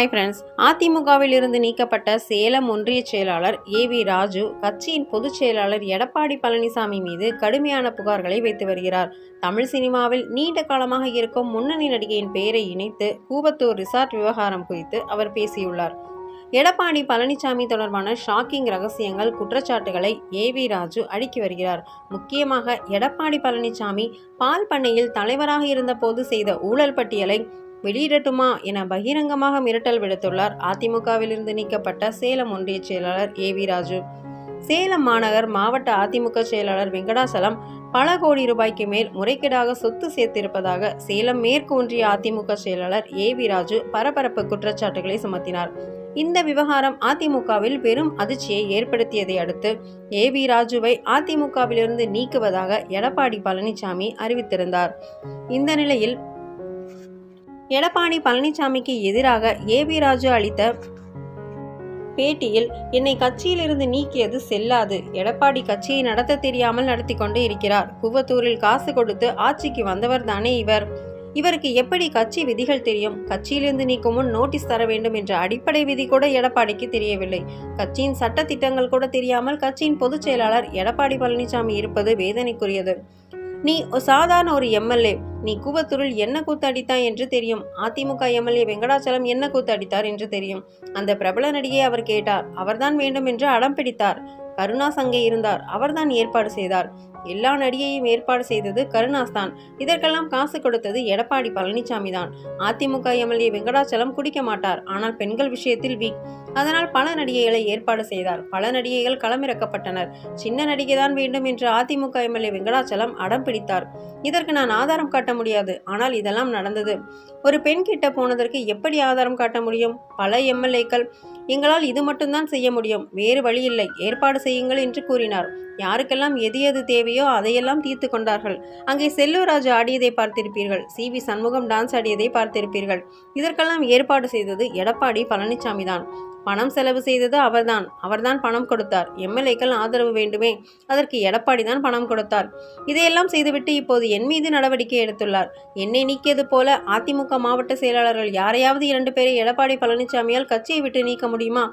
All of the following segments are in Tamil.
ஹாய் ஃப்ரெண்ட்ஸ், அதிமுகவில் இருந்து நீக்கப்பட்ட சேலம் ஒன்றிய செயலாளர் ஏவி ராஜு கட்சியின் பொதுச் செயலாளர் எடப்பாடி பழனிசாமி மீது கடுமையான புகார்களை வைத்து வருகிறார். தமிழ் சினிமாவில் நீண்ட காலமாக இருக்கும் முன்னணி நடிகையின் பெயரை இணைத்து கூவத்தூர் ரிசார்ட் விவகாரம் குறித்து அவர் பேசியுள்ளார். எடப்பாடி பழனிசாமி தொடர்பான ஷாக்கிங் ரகசியங்கள், குற்றச்சாட்டுகளை ஏவி ராஜு அடுக்கி வருகிறார். முக்கியமாக எடப்பாடி பழனிசாமி பால் பண்ணையில் தலைவராக இருந்தபோது செய்த ஊழல் பட்டியலை வெளியிடட்டுமா என பகிரங்கமாக மிரட்டல் விடுத்துள்ளார் அதிமுகவிலிருந்து நீக்கப்பட்ட சேலம் ஒன்றிய செயலாளர் ஏவி ராஜு. சேலம் மாநகர் மாவட்ட அதிமுக செயலாளர் வெங்கடாசலம் பல கோடி ரூபாய்க்கு மேல் முறைகேடாக சொத்து சேர்த்திருப்பதாக சேலம் மேற்கு ஒன்றிய அதிமுக செயலாளர் ஏவி ராஜு பரபரப்பு குற்றச்சாட்டுகளை சுமத்தினார். இந்த விவகாரம் அதிமுகவில் பெரும் அதிர்ச்சியை ஏற்படுத்தியதை அடுத்து ஏவி ராஜுவை அதிமுகவிலிருந்து நீக்குவதாக எடப்பாடி பழனிசாமி அறிவித்திருந்தார். இந்த நிலையில் எடப்பாடி பழனிசாமிக்கு எதிராக ஏவி ராஜு அளித்த பேட்டியில், என்னை கட்சியிலிருந்து நீக்கியது செல்லாது. எடப்பாடி கட்சியை நடத்த தெரியாமல் நடத்தி கொண்டு இருக்கிறார். கூவத்தூரில் காசு கொடுத்து ஆட்சிக்கு வந்தவர் தானே இவர். இவருக்கு எப்படி கட்சி விதிகள் தெரியும்? கட்சியிலிருந்து நீக்கும் முன் நோட்டீஸ் தர வேண்டும் என்ற அடிப்படை விதி கூட எடப்பாடிக்கு தெரியவில்லை. கட்சியின் சட்ட திட்டங்கள் கூட தெரியாமல் கட்சியின் பொதுச் செயலாளர் எடப்பாடி பழனிசாமி இருப்பது வேதனைக்குரியது. நீ சாதாரண ஒரு எம்எல்ஏ. நீ கூவத்தூரில் என்ன கூத்து அடித்தாய் என்று தெரியும். அதிமுக எம்எல்ஏ வெங்கடாச்சலம் என்ன கூத்து அடித்தார் என்று தெரியும். அந்த பிரபல நடிகை அவர் கேட்டார். அவர்தான் வேண்டும் என்று அடம் பிடித்தார். கருணாஸ் அங்கே இருந்தார். அவர்தான் ஏற்பாடு செய்தார். எல்லா நடிகையும் ஏற்பாடு செய்தது கருணாஸ் தான். இதற்கெல்லாம் காசு கொடுத்தது எடப்பாடி பழனிசாமி தான். அதிமுக எம்எல்ஏ வெங்கடாச்சலம் குடிக்க மாட்டார். ஆனால் பெண்கள் விஷயத்தில் வீக். அதனால் பல நடிகைகளை ஏற்பாடு செய்தார். பல நடிகைகள் களமிறக்கப்பட்டனர். சின்ன நடிகை தான் வேண்டும் என்று அதிமுக எம்எல்ஏ வெங்கடாச்சலம் அடம் பிடித்தார். இதற்கு நான் ஆதாரம் காட்ட முடியாது. ஆனால் இதெல்லாம் நடந்தது. ஒரு பெண் கிட்ட போனதற்கு எப்படி ஆதாரம் காட்ட முடியும்? பல எம்எல்ஏக்கள் எங்களால் இது மட்டும்தான் செய்ய முடியும், வேறு வழி இல்லை, ஏற்பாடு செய்யுங்கள் என்று கூறினார். யாருக்கெல்லாம் எது எது தேவையோ அதையெல்லாம் தீர்த்து கொண்டார்கள். அங்கே செல்லூர் ராஜு ஆடியதை பார்த்திருப்பீர்கள். சி.வி. சண்முகம் டான்ஸ் ஆடியதை பார்த்திருப்பீர்கள். இதற்கெல்லாம் ஏற்பாடு செய்தது எடப்பாடி பழனிசாமி தான். பணம் செலவு செய்தது அவர்தான் பணம் கொடுத்தார். எம்எல்ஏக்கள் ஆதரவு வேண்டுமே, அதற்கு எடப்பாடி தான் பணம் கொடுத்தார். இதையெல்லாம் செய்துவிட்டு இப்போது என் மீது நடவடிக்கை எடுத்துள்ளார். என்னை நீக்கியது போல அதிமுக மாவட்ட செயலாளர்கள் யாரையாவது 2 பேரை எடப்பாடி பழனிசாமியால் கட்சியை விட்டு நீக்க முடியுமா?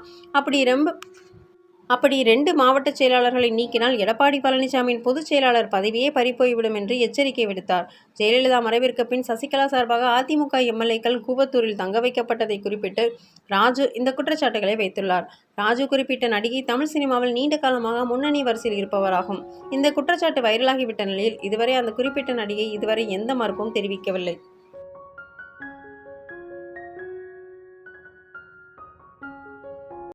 அப்படி 2 மாவட்ட செயலாளர்களை நீக்கினால் எடப்பாடி பழனிசாமியின் பொதுச் செயலாளர் பதவியே பறிப்போய்விடும் என்று எச்சரிக்கை விடுத்தார். ஜெயலலிதா மறைவிற்கு பின் சசிகலா சார்பாக அதிமுக எம்எல்ஏக்கள் கூவத்தூரில் தங்க வைக்கப்பட்டதை குறிப்பிட்டு ராஜு இந்த குற்றச்சாட்டுகளை வைத்துள்ளார். ராஜு குறிப்பிட்ட நடிகை தமிழ் சினிமாவில் நீண்ட காலமாக முன்னணி வரிசையில் இருப்பவராகும். இந்த குற்றச்சாட்டு வைரலாகிவிட்ட நிலையில் இதுவரை அந்த குறிப்பிட்ட நடிகை இதுவரை எந்த மறுப்பும் தெரிவிக்கவில்லை.